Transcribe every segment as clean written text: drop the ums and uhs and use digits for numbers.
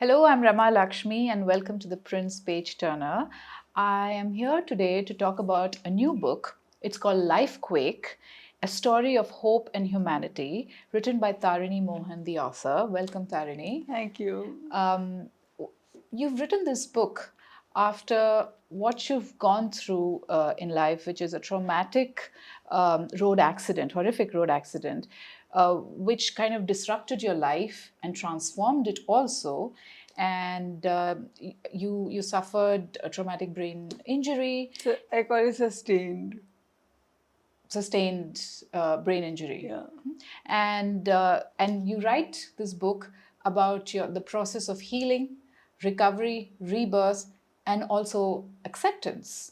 Hello, I'm Rama Lakshmi and welcome to the Prince Page Turner. I am here today to talk about a new book. It's called Lifequake, a story of hope and humanity, written by Tarini Mohan, the author. Welcome, Tarini. Thank you. You've written this book after what you've gone through in life, which is a traumatic road accident, horrific road accident, which kind of disrupted your life and transformed it also. And you suffered a traumatic brain injury, So I call it sustained. sustained brain injury. Yeah. And you write this book about the process of healing, recovery, rebirth, and also acceptance.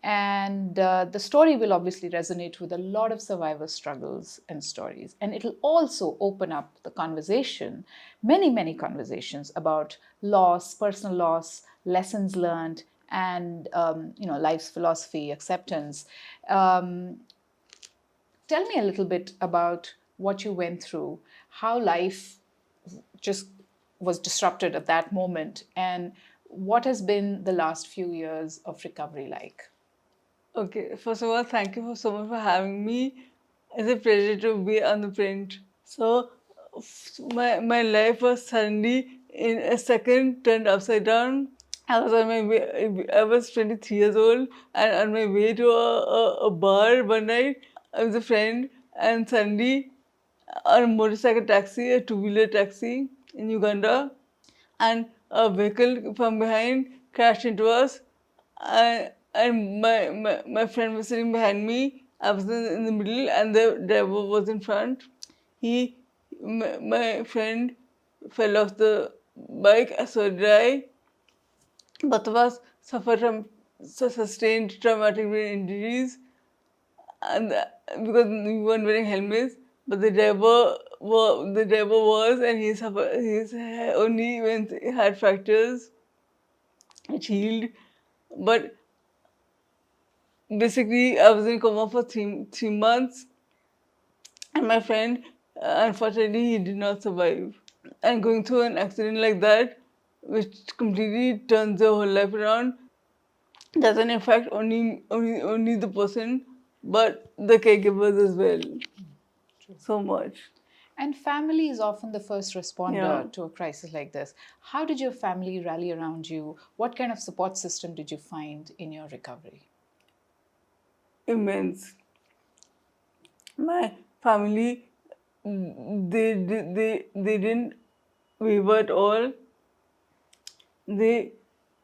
And the story will obviously resonate with a lot of survivor struggles and stories. And it'll also open up the conversation, many conversations about loss, personal loss, lessons learned, and life's philosophy, acceptance. Tell me a little bit about what you went through, how life just was disrupted at that moment, and what has been the last few years of recovery like? Okay. First of all, thank you so much for having me. It's a pleasure to be on the print. So my life was suddenly in a second turned upside down. I was on my way. I was 23 years old and on my way to a bar one night with a friend, and suddenly on a motorcycle taxi, a two-wheeler taxi in Uganda, and a vehicle from behind crashed into us. And my friend was sitting behind me. I was in the middle, and the driver was in front. My friend fell off the bike, so did I. Both of us suffered from sustained traumatic brain injuries, and because we weren't wearing helmets, but the driver was, and he suffered. His only when he had fractures, it healed, but basically I was in coma for three months, and my friend, unfortunately, he did not survive. And going through an accident like that, which completely turns your whole life around, doesn't affect only the person, but the caregivers as well. So much. And family is often the first Yeah, responder to a crisis like this. How did your family rally around you? What kind of support system did you find in your recovery? immense. My family, they didn't waver at all. They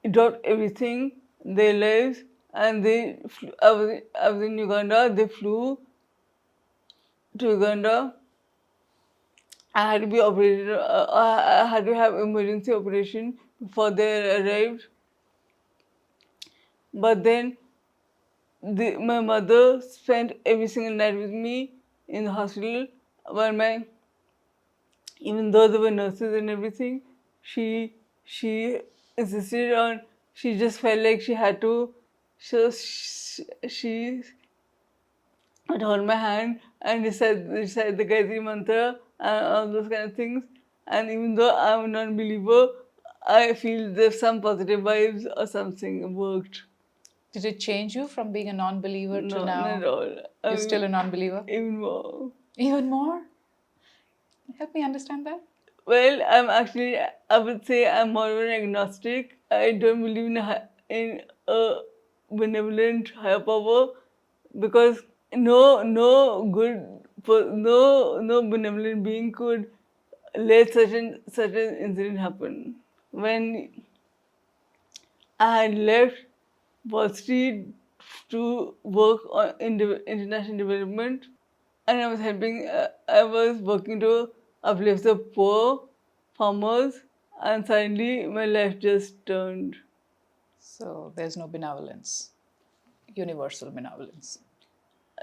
dropped everything, their lives, and I was in Uganda. They flew to Uganda. I had to be operated. I had to have emergency operation before they arrived. But then my mother spent every single night with me in the hospital. While my even though there were nurses and everything, she insisted on. She just felt like she had to. So she would hold my hand and recite the Gayatri mantra and all those kind of things. And even though I'm a non-believer, I feel there's some positive vibes or something worked. Did it change you from being a non-believer to No, not at now all. you're still a non-believer? Even more. Even more? Help me understand that. Well, I would say I'm more of an agnostic. I don't believe in a benevolent higher power, because no no benevolent being could let certain incident happen. When I had left Wall Street to work on international development, and I was working to uplift the poor farmers, and suddenly my life just turned. So there's no benevolence, universal benevolence.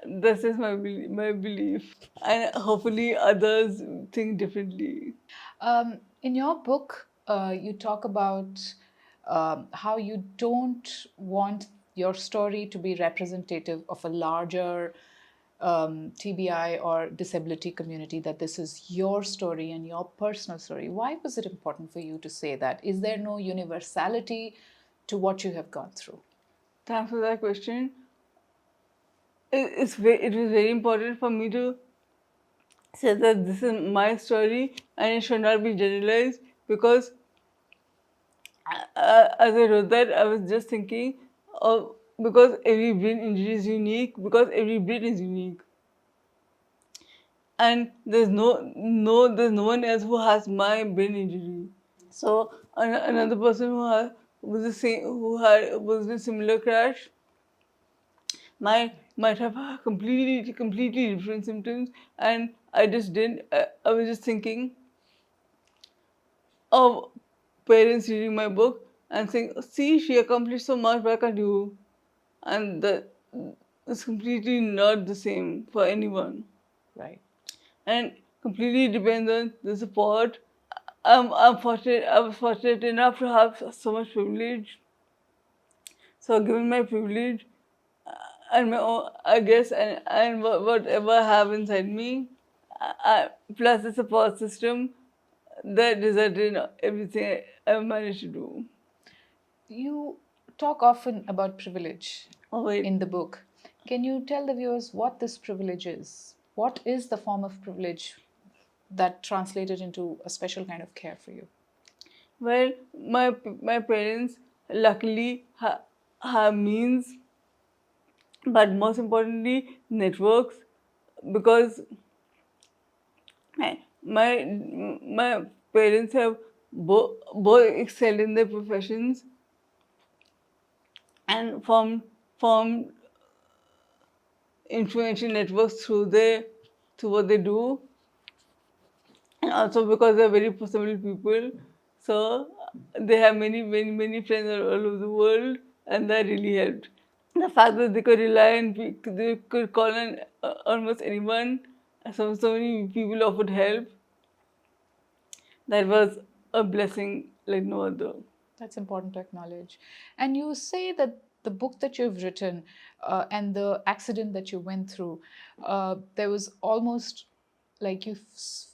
This is my belief, and hopefully others think differently. In your book, you talk about how you don't want your story to be representative of a larger TBI or disability community that this is your story and your personal story. Why was it important for you to say that? Is there no universality to what you have gone through? Thanks for that question. It was very important for me to say that this is my story and it should not be generalized, because as I wrote that, I was just thinking of, because every brain injury is unique, because every brain is unique, and there's no one else who has my brain injury. So another person was the same, who had was in a similar crash, might have completely different symptoms, and I just didn't. I was just thinking of parents reading my book and saying, "See, she accomplished so much. Why can't you?" And that is completely not the same for anyone, Right. and completely depends on the support. I'm fortunate. I was fortunate enough to have so much privilege. So, given my privilege and my own, I guess, and whatever I have inside me, plus the support system, that resulted in everything I managed to do. You talk often about privilege Oh wait, in the book. Can you tell the viewers what this privilege is? What is the form of privilege that translated into a special kind of care for you? well, my parents luckily have means, but most importantly, networks, because my parents have both excelled in their professions and formed influential networks through what they do, and also because they're very possible people. So they have many friends all over the world, and that really helped. The fact that they could rely on they could call on almost anyone, so many people offered help. That was a blessing like no other. That's important to acknowledge. And you say that the book that you've written and the accident that you went through, there was almost like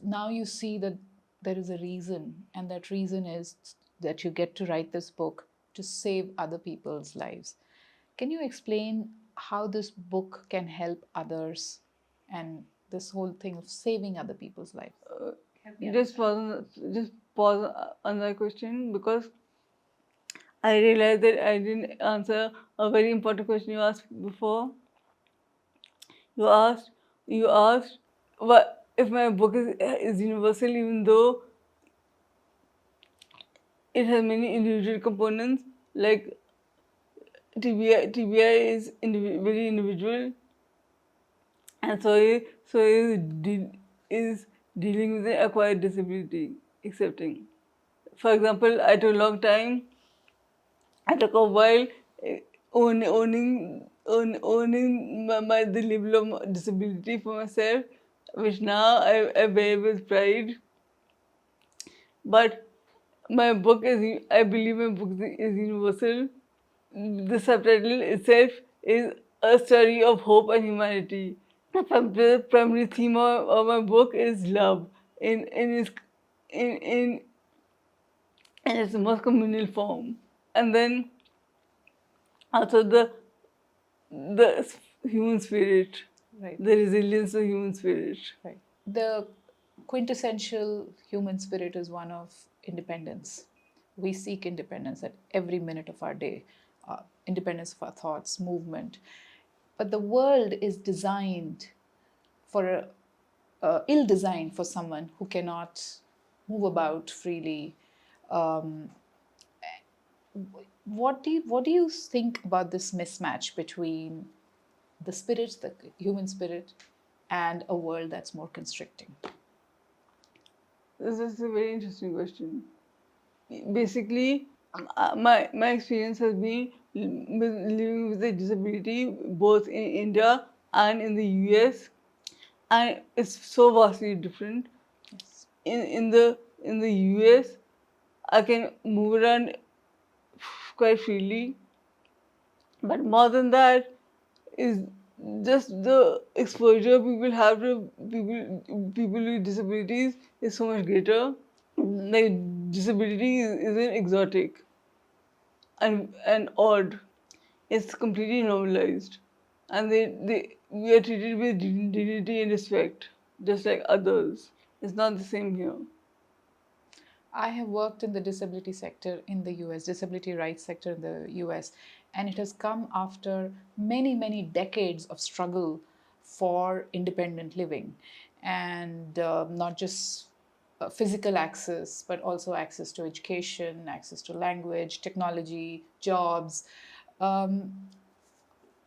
now you see that there is a reason, and that reason is that you get to write this book to save other people's lives. Can you explain how this book can help others and this whole thing of saving other people's lives? Help me understand. Just pause on that question, because I realized that I didn't answer a very important question you asked before. You asked, you asked, what if my book is universal, even though it has many individual components, like TBI is very individual, and is dealing with an acquired disability, accepting. For example, I took a long time. I took a while eh, owning the label of disability for myself, which now I bear with pride. But I believe my book is universal. The subtitle itself is a story of hope and humanity. The primary theme of my book is love in, in, in its most communal form. And then also the human spirit, Right. the resilience of human spirit. Right. The quintessential human spirit is one of independence. We seek independence at every minute of our day, independence of our thoughts, movement. But the world is designed for ill designed for someone who cannot move about freely. Um, what do you think about this mismatch between the spirit, the human spirit, and a world that's more constricting? This is a very interesting question. Basically, my experience has been living with a disability both in India and in the US, and it's so vastly different. Yes. In the US, I can move around quite freely, but more than that is just the exposure people have to people with disabilities is so much greater. Like disability isn't exotic and odd. It's completely normalized, and they we are treated with dignity and respect, just like others. It's not the same here. I have worked in the disability sector in the US, disability rights sector in the US, and it has come after many, many decades of struggle for independent living and not just physical access, but also access to education, access to language, technology, jobs. Um,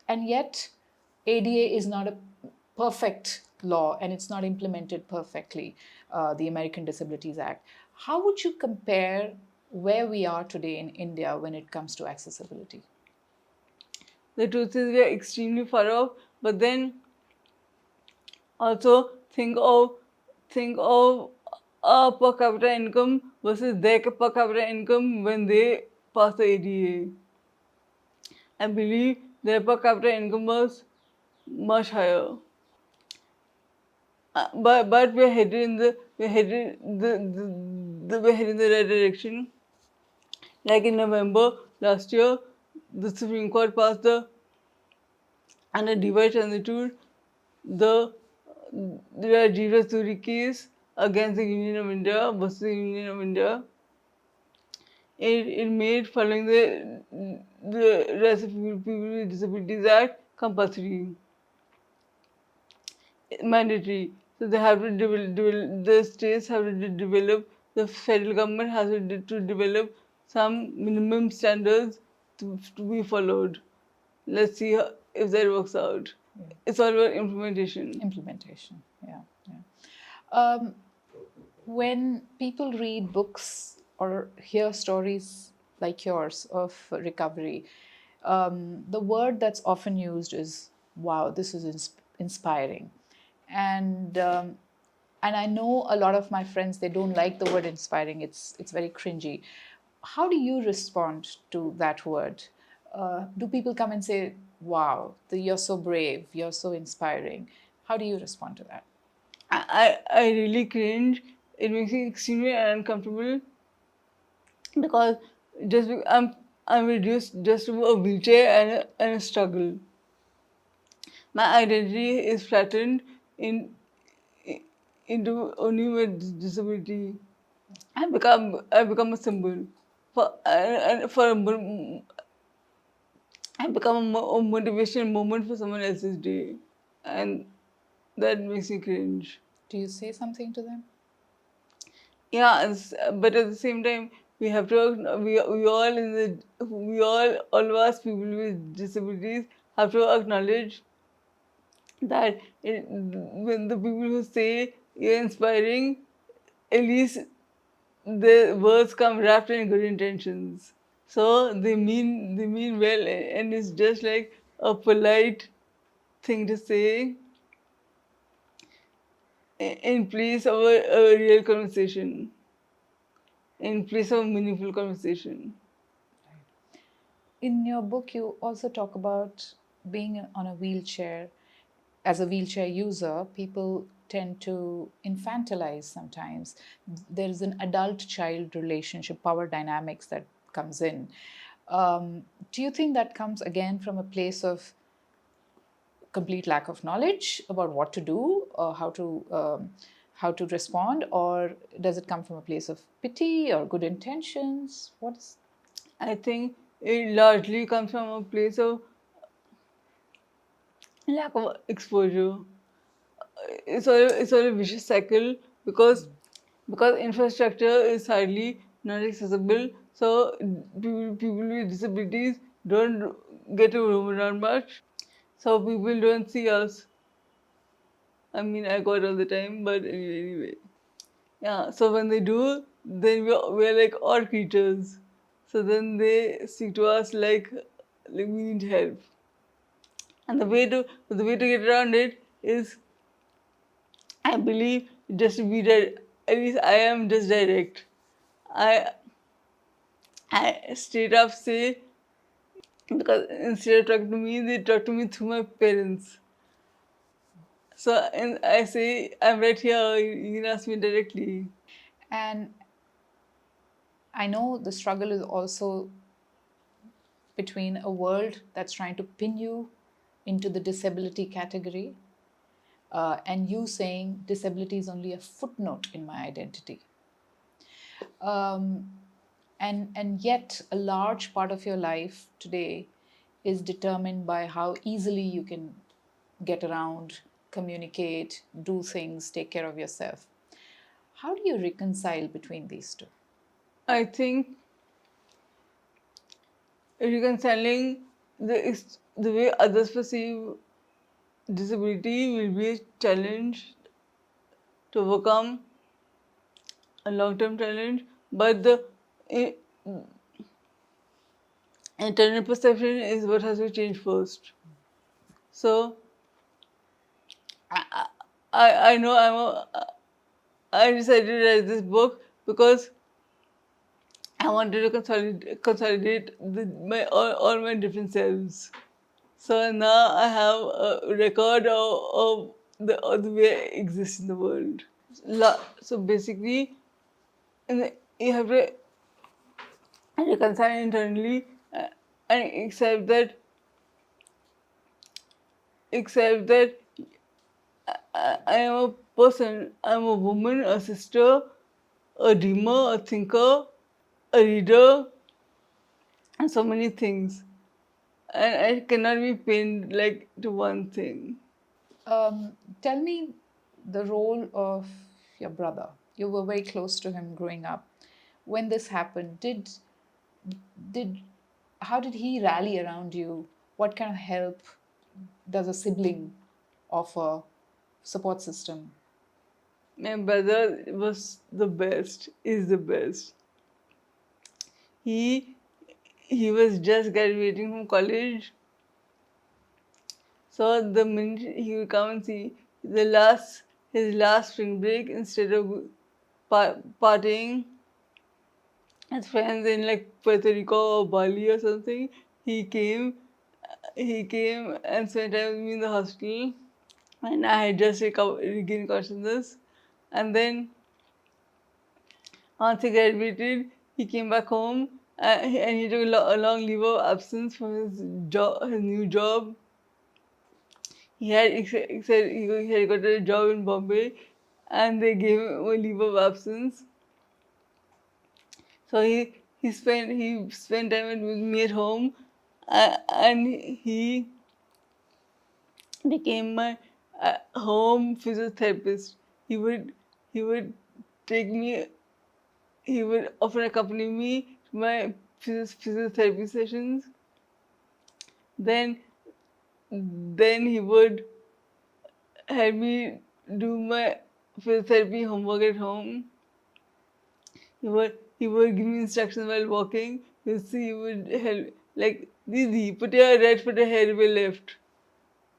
and yet, ADA is not a perfect law and it's not implemented perfectly, the American Disabilities Act. How would you compare where we are today in India when it comes to accessibility? The truth is we are extremely far off, but then also think of a per capita income versus their per capita income when they pass the ADA. I believe their per capita income was much higher. But we're headed in the we're headed the we're headed in the right direction. Like in November last year, the Supreme Court passed the under divide transitude the the Jira case against the Union of India versus the Union of India. It made following the Rights of People with Disabilities Act compulsory, mandatory. So they have to the states have to develop, the federal government has to develop some minimum standards to be followed. Let's see if that works out. It's all about implementation. Implementation, yeah, yeah. Um, when people read books or hear stories like yours of recovery, the word that's often used is wow, this is inspiring. And and I know a lot of my friends, they don't like the word inspiring. It's very cringy. How do you respond to that word? Do people come and say, wow, you're so brave, you're so inspiring? How do you respond to that? I really cringe. It makes me extremely uncomfortable because I'm reduced just to a wheelchair and a struggle. My identity is flattened in into only with disability. I become a symbol for and for I become a motivation moment for someone else's day, and that makes me cringe. Do you say something to them? Yeah, but at the same time, we have to we all in the all of us people with disabilities have to acknowledge that when the people who say you're inspiring, at least the words come wrapped in good intentions. So they mean well, and it's just like a polite thing to say in place of a real conversation, in place of a meaningful conversation. In your book, you also talk about being on a wheelchair. As a wheelchair user, people tend to infantilize sometimes. There is an adult child relationship, power dynamics that comes in. Do you think that comes again from a place of complete lack of knowledge about what to do or how to respond, or does it come from a place of pity or good intentions? What's I think it largely comes from a place of lack of exposure. It's all a vicious cycle because infrastructure is hardly not accessible. So people with disabilities don't get to roam around much. So people don't see us. I mean, I got all the time, but anyway. Yeah, so when they do, then we're like odd creatures. So then they speak to us like we need help. And the way to get around it is, I believe, just to be at least I am just direct. I I straight up say because instead of talking to me, they talk to me through my parents. So and I say, I'm right here, you can ask me directly. And I know the struggle is also between a world that's trying to pin you into the disability category, and you saying disability is only a footnote in my identity. Um, and yet, a large part of your life today is determined by how easily you can get around, communicate, do things, take care of yourself. How do you reconcile between these two? I think reconciling the way others perceive disability will be a challenge to overcome, a long-term challenge, but the i- internal perception is what has to change first. So I know I decided to write this book because I wanted to consolidate all my different selves. So now I have a record of the way I exist in the world. So basically, you have to reconcile internally and accept that I am a person. I'm a woman, a sister, a dreamer, a thinker, a reader, and so many things. And I cannot be pinned like to one thing. Tell me the role of your brother. You were very close to him growing up. When this happened, did how did he rally around you? What kind of help does a sibling offer? Support system? My brother was the best, is the best. He he was just graduating from college, so the minute he would come and see his last spring break, instead of partying with friends in like Puerto Rico or Bali or something, he came he came and spent time with me in the hospital, and I had just regained consciousness. And then once he graduated, he came back home, and he took a long leave of absence from his new job. He said he had got a job in Bombay, and they gave him a leave of absence. So he spent time with me at home, and he became my home physiotherapist. He would he would take me. He would often accompany me to my physiotherapy sessions. Then then he would help me do my physiotherapy homework at home. He would give me instructions while walking. You see, he would help, like, Didi, put your right foot ahead with left,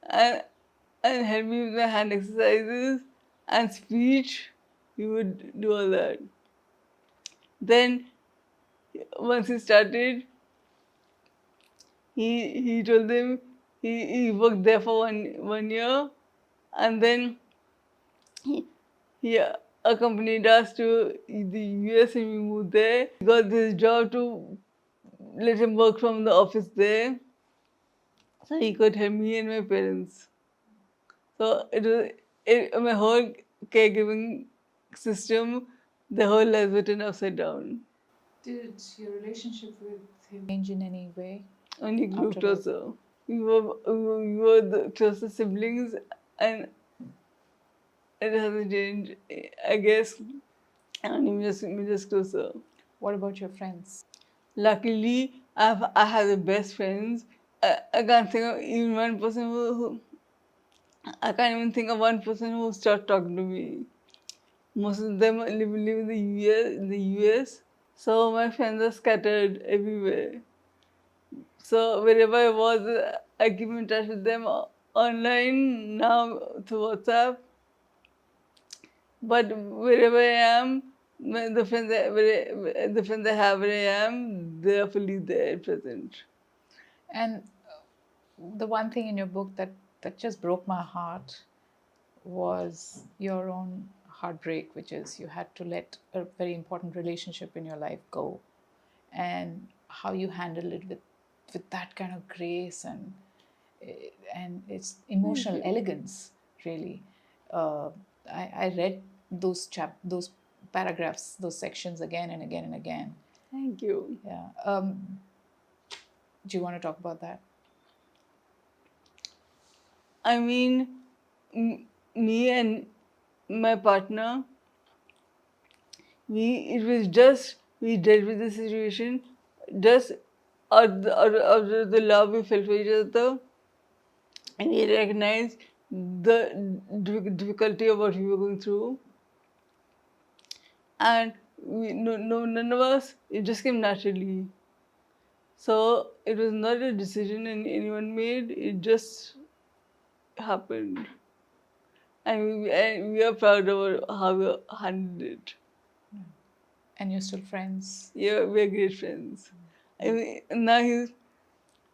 and help me with my hand exercises and speech. He would do all that. Then once he started, he told them he worked there for one year, and then he, he accompanied us to the US, and we moved there. He got this job to let him work from the office there, so he could help me and my parents. So my whole caregiving system, the whole life was turned upside down. Did your relationship with him change in any way Only grew after that? closer. We were the closest siblings, and it hasn't changed. I guess only we just closer. What about your friends? Luckily, I have the best friends. I can't think of even one person who I can't even think of one person who stopped talking to me. Most of them live in the US. So my friends are scattered everywhere. So wherever I was, I keep in touch with them online now through WhatsApp. But wherever I am, the friends I have where I am, they are fully there present. And the one thing in your book that just broke my heart was your own heartbreak, which is you had to let a very important relationship in your life go, and how you handled it with that kind of grace and it's Thank emotional you. elegance, really. Uh, I read those paragraphs, those sections again and again and again. Thank you. Yeah. Do you want to talk about that? I mean, me and my partner, we dealt with the situation just out of the love we felt for each other, and we recognized the difficulty of what we were going through, and none of us, it just came naturally. So it was not a decision anyone made, it just happened. And we are proud of how we handled it. And you're still friends? Yeah, we're great friends. I mean, now he's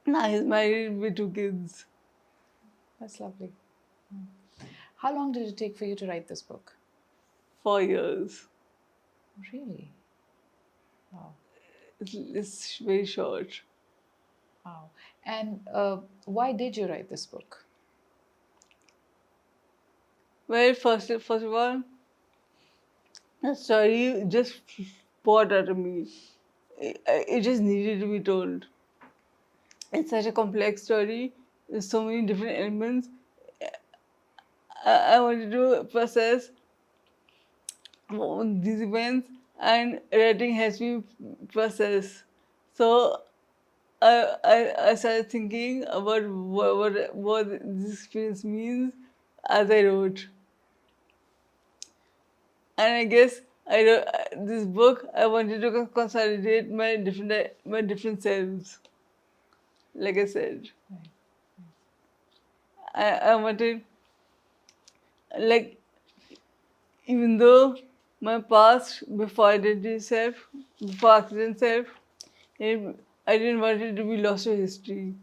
married with 2 kids. That's lovely. How long did it take for you to write this book? 4 years. Really? Wow. It's very short. Wow. And why did you write this book? Well, first of all, the story just poured out of me. It just needed to be told. It's such a complex story. There's so many different elements. I wanted to process these events, and writing has been processed. So I started thinking about what this experience means as I wrote. And I guess this book, I wanted to consolidate my different selves. Like I said, Right. I wanted, like, even though my past before identity self, before accident self, I didn't want it to be lost to history.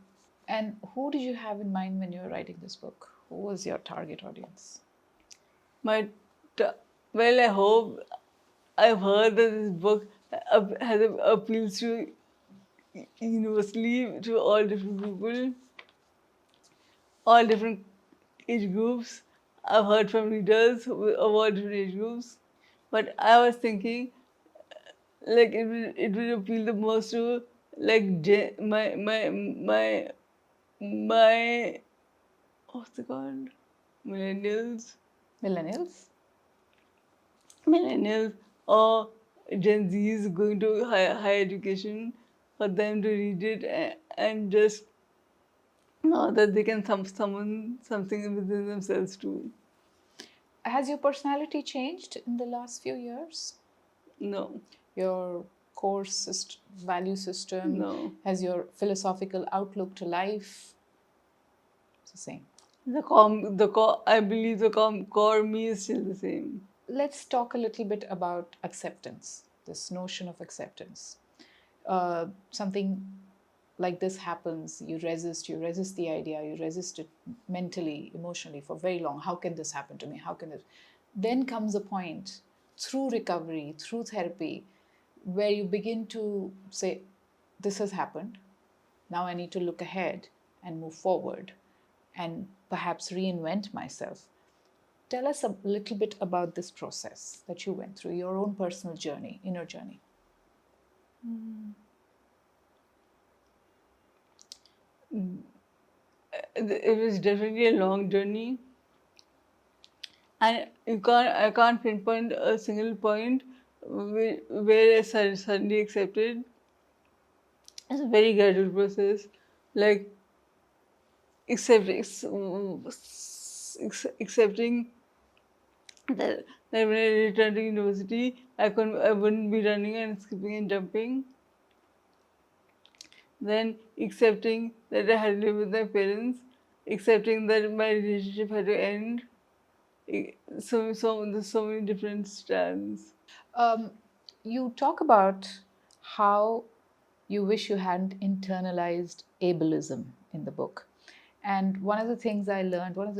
And who did you have in mind when you were writing this book? Who was your target audience? My t- well, I hope, I've heard that this book appeals to universally to all different people, all different age groups. I've heard from readers of all different age groups, but I was thinking, like, it will appeal the most to, like, my what's it called, millennials, Millennials? millennials or Gen Zs going to higher education, for them to read it and just know that they can summon something within themselves too. Has your personality changed in the last few years? No, Your core value system? no. Has your philosophical outlook to life? It's the same. I believe core me is still the same. Let's talk a little bit about acceptance, this notion of acceptance. Something like this happens, you resist the idea, you resist it mentally, emotionally for very long. How can this happen to me? How can it? Then comes a point through recovery, through therapy, where you begin to say, this has happened. Now I need to look ahead and move forward and perhaps reinvent myself. Tell us a little bit about this process that you went through, your own personal journey, inner journey. It was definitely a long journey, and I can't pinpoint a single point where I suddenly accepted. It's a very gradual process, like accepting that when I returned to university, I wouldn't be running and skipping and jumping. Then accepting that I had to live with my parents, accepting that my relationship had to end. There's so many different strands. Um, you talk about how you wish you hadn't internalized ableism in the book. And one of the things I learned, one of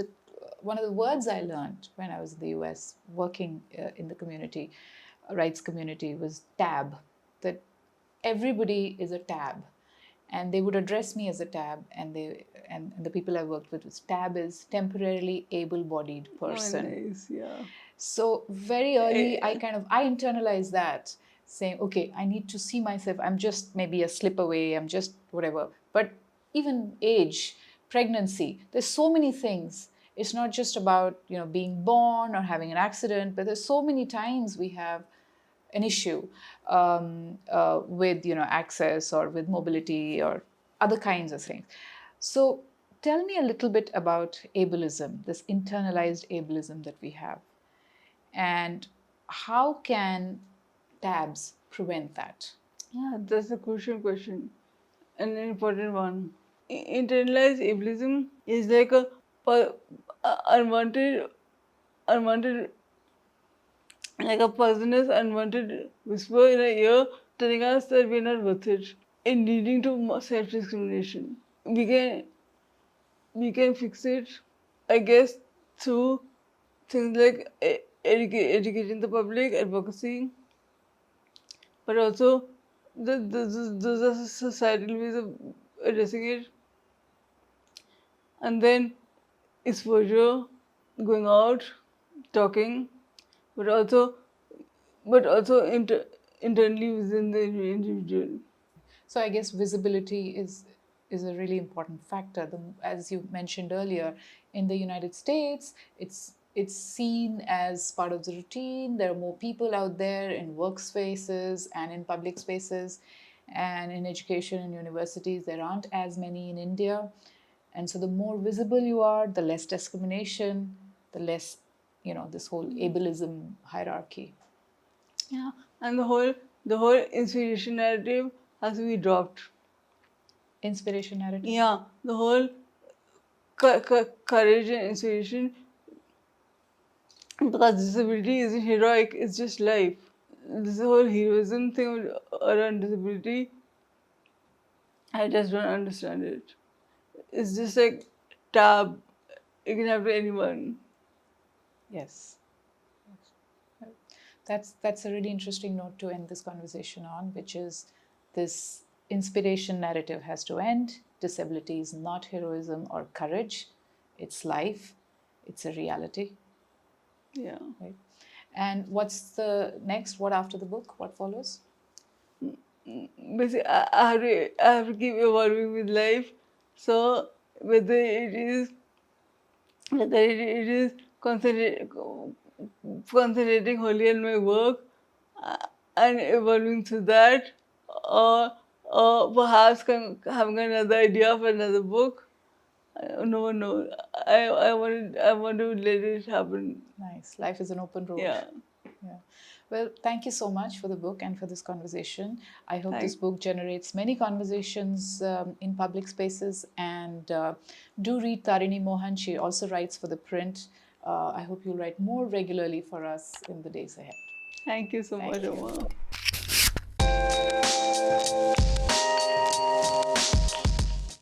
the words I learned when I was in the US working in the community, rights community, was tab. That everybody is a tab, and they would address me as a tab, and the people I worked with was tab is temporarily able-bodied Oh, person. nice, yeah. So very early, I internalized that, saying, okay, I need to see myself. I'm just maybe a slip away. I'm just whatever. But even age, pregnancy, there's so many things. It's not just about being born or having an accident, but there's so many times we have an issue with access or with mobility or other kinds of things. So tell me a little bit about ableism, this internalized ableism that we have, and how can tabs prevent that? Yeah, that's a crucial question and an important one. Internalized ableism is like unwanted, unwanted, like a poisonous, unwanted whisper in our ear telling us that we're not worth it and leading to self-discrimination. We can we can fix it, I guess, through things like educating the public, advocacy, but also those are societal ways of addressing it. And then exposure, going out, talking, but also internally within the individual. So I guess visibility is a really important factor. As you mentioned earlier, in the United States, it's seen as part of the routine. There are more people out there in workspaces and in public spaces, and in education and universities there aren't as many in India. And so the more visible you are, the less discrimination, the less this whole ableism hierarchy. Yeah, and the whole inspiration narrative has to be dropped. Inspiration narrative. Yeah, the whole courage and inspiration, because disability isn't heroic, it's just life. This whole heroism thing around disability, I just don't understand it. It's just like tab, it can happen to anyone. Yes. That's a really interesting note to end this conversation on, which is this inspiration narrative has to end. Disability is not heroism or courage. It's life. It's a reality. Yeah. Right? And what's the next? What after the book? What follows? Basically, I have to keep evolving with life. So whether it is concentrating wholly on my work uh, and evolving through that, or perhaps having another idea for another book. No one knows. I want to let it happen. Nice. Life is an open road. Yeah. Yeah. Well, thank you so much for the book and for this conversation. I hope this Thank. book generates many conversations in public spaces. And do read Tarini Mohan. She also writes for ThePrint. I hope you'll write more regularly for us in the days ahead. Thank you so much, Thank you. Rama.